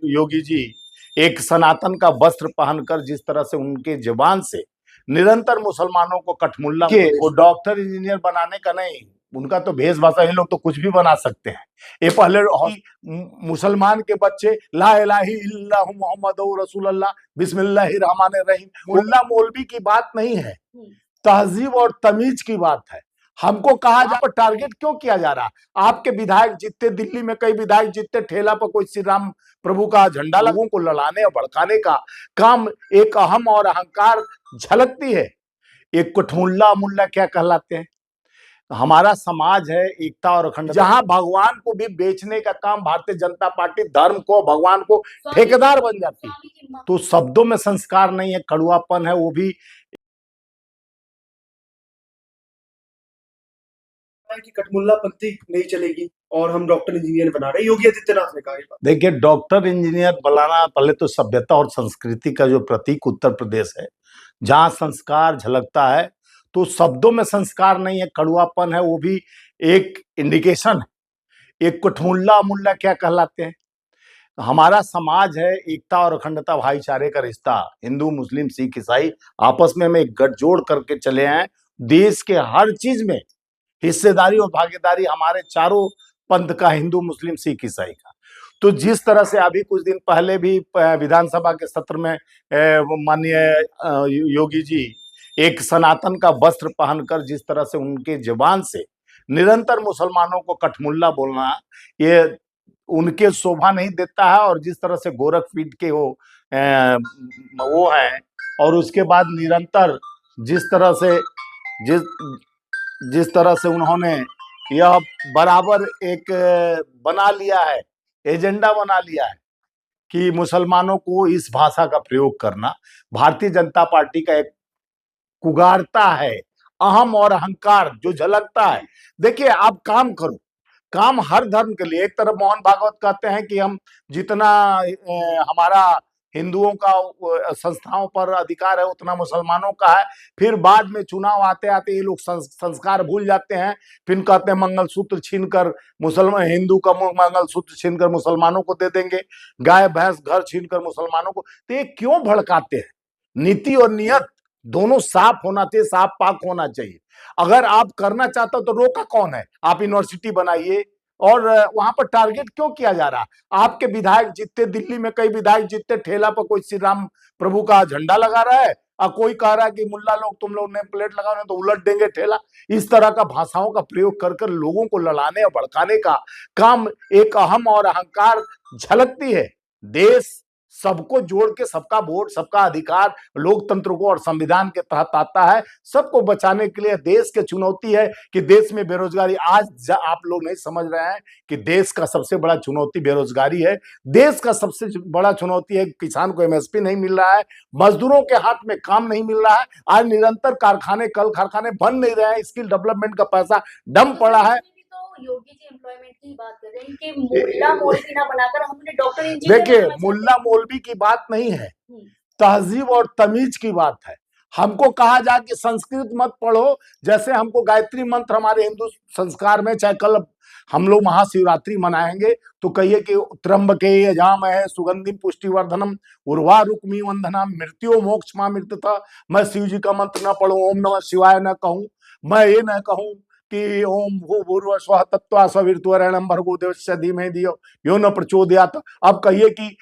योगी जी एक सनातन का वस्त्र पहनकर जिस तरह से उनके जुबान से निरंतर मुसलमानों को कठमुल्ला के वो डॉक्टर इंजीनियर बनाने का नहीं, उनका तो भेषभूषा, इन लोग तो कुछ भी बना सकते हैं। ये पहले मुसलमान के बच्चे ला इलाहा इल्लल्लाहु मुहम्मदुर रसूलुल्लाह बिस्मिल्लाहिर रहमानिर रहीम, मुल्ला मौलवी की बात नहीं है, तहजीब और तमीज की बात है। हमको कहा जा पर टारगेट क्यों किया जा रहा? आपके विधायक जीतते, दिल्ली में कई विधायक जीतते, ठेला पर कोई श्री राम प्रभु का झंडा, लोगों को लड़ाने और भड़काने का काम एक अहम और अहंकार झलकती है। एक कठमुल्ला मुल्ला क्या कहलाते हैं? हमारा समाज है एकता और अखंडता, जहां भगवान को भी बेचने का काम भारतीय जनता पार्टी धर्म को, भगवान को ठेकेदार बन जाती है। तो शब्दों में संस्कार नहीं है, कड़ुआपन है, वो भी कि कठमुल्लापंथी नहीं चलेगी और हम डॉक्टर इंजीनियर बना रहे हैं, योगी आदित्यनाथ ने कहा। देखिए, डॉक्टर इंजीनियर बनाना पहले तो सभ्यता और संस्कृति का जो प्रतीक उत्तर प्रदेश है, जहां संस्कार झलकता है, तो शब्दों में संस्कार नहीं है, कड़ुआपन है, वो भी एक इंडिकेशन है। एक कठमुल्ला मुल्ला क्या कहलाते हैं? हमारा समाज है एकता और अखंडता, भाईचारे का रिश्ता, हिंदू मुस्लिम सिख ईसाई आपस में हम एक गठजोड़ करके चले हैं। देश के हर चीज में हिस्सेदारी और भागीदारी हमारे चारों पंथ का, हिंदू मुस्लिम सिख ईसाई का। तो जिस तरह से अभी कुछ दिन पहले भी विधानसभा के सत्र में माननीय योगी जी एक सनातन का वस्त्र पहनकर जिस तरह से उनके जुबान से निरंतर मुसलमानों को कठमुल्ला बोलना, ये उनके शोभा नहीं देता है। और जिस तरह से गोरखपीठ के वो है, और उसके बाद निरंतर जिस तरह से उन्होंने यह बराबर एक बना लिया है, एजेंडा बना लिया है कि मुसलमानों को इस भाषा का प्रयोग करना भारतीय जनता पार्टी का एक कुगारता है, अहम और अहंकार जो झलकता है। देखिए, आप काम करो, काम हर धर्म के लिए। एक तरफ मोहन भागवत कहते हैं कि हम जितना हमारा हिंदुओं का संस्थाओं पर अधिकार है उतना मुसलमानों का है। फिर बाद में चुनाव आते आते ये लोग संस्कार भूल जाते हैं, फिर कहते हैं मंगलसूत्र छीनकर मुसलमान, हिंदू का मंगलसूत्र छीनकर मुसलमानों को दे देंगे, गाय भैंस घर छीनकर मुसलमानों को। तो ये क्यों भड़काते हैं? नीति और नियत दोनों साफ होना चाहिए, साफ पाक होना चाहिए। अगर आप करना चाहते हो तो रोका कौन है? आप यूनिवर्सिटी बनाइए। और वहां पर टारगेट क्यों किया जा रहा? आपके विधायक जीतते, दिल्ली में कई विधायक जीतते, ठेला पर कोई श्री राम प्रभु का झंडा लगा रहा है और कोई कह रहा है कि मुल्ला लोग, तुम लोग ने प्लेट लगाओ नहीं तो उलट देंगे ठेला। इस तरह का भाषाओं का प्रयोग कर कर लोगों को लड़ाने और भड़काने का काम एक अहम और अहंकार झलकती है। देश सबको जोड़ के, सबका वोट, सबका अधिकार लोकतंत्र को और संविधान के तहत आता है। सबको बचाने के लिए देश की चुनौती है कि देश में बेरोजगारी, आज आप लोग नहीं समझ रहे हैं कि देश का सबसे बड़ा चुनौती बेरोजगारी है। देश का सबसे बड़ा चुनौती है किसान को एमएसपी नहीं मिल रहा है, मजदूरों के हाथ में काम नहीं मिल रहा है। आज निरंतर कारखाने, कल कारखाने बन नहीं रहे हैं, स्किल डेवलपमेंट का पैसा डंप पड़ा है। योगी जी एम्प्लॉयमेंट की बात कर रहे हैं कि मुल्ला मौलवी ना बनाकर हमने डॉक्टर इंजीनियर। देखिए, मुल्ला मौलवी की बात नहीं है, तहजीब और तमीज की बात है। हमको कहा जाए कि संस्कृत मत पढ़ो, जैसे हमको गायत्री मंत्र हमारे हिंदू संस्कार में, चाहे कल हम लोग महाशिवरात्रि मनाएंगे तो कहिए कि त्र्यंबके यजामहे सुगंधिम पुष्टिवर्धनम उर्वारुकमी वंदनम मृत्यो मोक्ष मामृतः। मैं शिव जी का मंत्र न पढ़ूं, ओम नमः शिवाय न कहूं, मैं ये न कहूं कि ओम भूर्भुवः स्वः तत्सवितुर्वरेण्यं भर्गो देवस्य धीमहि धियो यो न प्रचोदयात्। अब कहिए कि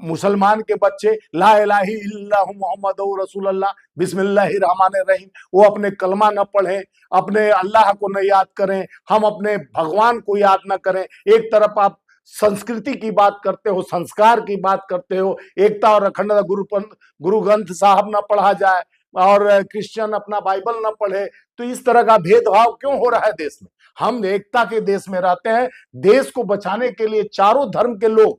मुसलमान के बच्चे ला इलाहा इल्लल्लाहु मुहम्मदुर रसूलुल्लाह बिस्मिल्लाहिर रहमानिर रहीम, वो अपने कलमा न पढ़ें, अपने अल्लाह को न याद करें, हम अपने भगवान को याद न करें। एक तरफ आप संस्कृति की बात करते हो, संस्कार की बात करते हो, एकता और अखंडता, गुरु ग्रंथ साहब न पढ़ा जाए और क्रिश्चियन अपना बाइबल न पढ़े। तो इस तरह का भेदभाव क्यों हो रहा है देश में? हम एकता के देश में रहते हैं। देश को बचाने के लिए चारों धर्म के लोग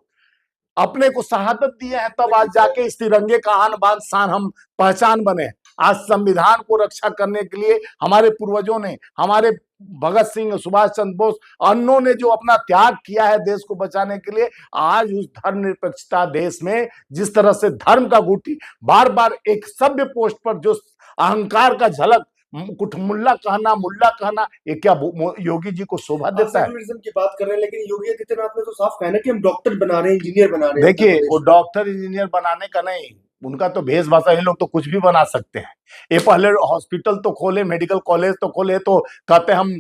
अपने को शहादत दिए हैं, तब आज जाके इस तिरंगे का आन बान शान हम पहचान बने। आज संविधान को रक्षा करने के लिए हमारे पूर्वजों ने, हमारे भगत सिंह, सुभाष चंद्र बोस, अन्यों ने जो अपना त्याग किया है देश को बचाने के लिए, आज उस धर्मनिरपेक्षता देश में जिस तरह से धर्म का घूटी बार बार एक सभ्य पोस्ट पर जो अहंकार का झलक कुठमुल्ला कहना, मुल्ला कहना, ये क्या योगी जी को शोभा आप देता है? सेकुलरिज्म की बात कर रहे हैं, लेकिन योगी आदित्यनाथ ने तो साफ कहा ना कि हम डॉक्टर बना रहे हैं, इंजीनियर बना रहे हैं। देखिए, उत्तर वो प्रदेश में। डॉक्टर इंजीनियर बनाने का नहीं, उनका तो भेष भाषा, ये लोग तो कुछ भी बना सकते हैं। ये पहले हॉस्पिटल तो खोले, मेडिकल कॉलेज तो खोले, तो कहते हम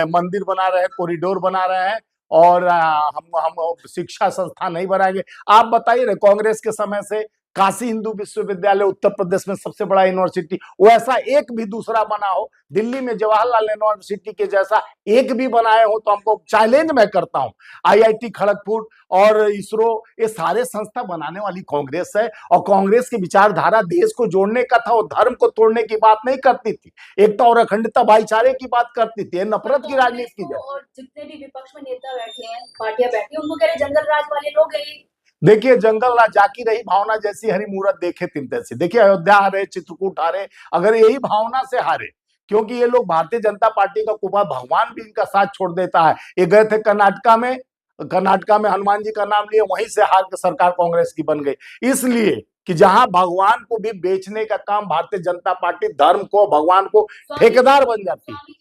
मंदिर बना रहे हैं, कॉरिडोर बना रहे हैं, और हम शिक्षा संस्थान नहीं बनाएंगे। आप बताइए ना, कांग्रेस के समय से काशी हिंदू विश्वविद्यालय उत्तर प्रदेश में सबसे बड़ा यूनिवर्सिटी, वो ऐसा एक भी दूसरा बना हो, दिल्ली में जवाहरलाल यूनिवर्सिटी के जैसा एक भी बनाए हो तो हमको चैलेंज मैं करता हूं। आईआईटी खड़गपुर और इसरो, ये सारे संस्था बनाने वाली कांग्रेस है, और कांग्रेस की विचारधारा देश को जोड़ने का था, वो धर्म को तोड़ने की बात नहीं करती थी, एकता और अखंडता भाईचारे की बात करती थी, नफरत की राजनीति की जाती। और जितने भी विपक्ष में नेता बैठे हैं, पार्टियां बैठी हैं, उनको कह रहे जंगल राज वाले लोग हैं ये। देखिए, जंगल राज जाकी रही भावना, जैसी हरी मूरत देखे तिन तैसी। देखिए, अयोध्या हारे, चित्रकूट हारे, अगर यही भावना से हारे, क्योंकि ये लोग भारतीय जनता पार्टी का कुबा, भगवान भी इनका साथ छोड़ देता है। ये गए थे कर्नाटका में हनुमान जी का नाम लिए, वहीं से हार के सरकार कांग्रेस की बन गई। इसलिए कि जहां भगवान को भी बेचने का काम भारतीय जनता पार्टी, धर्म को, भगवान को ठेकेदार बन जाती है।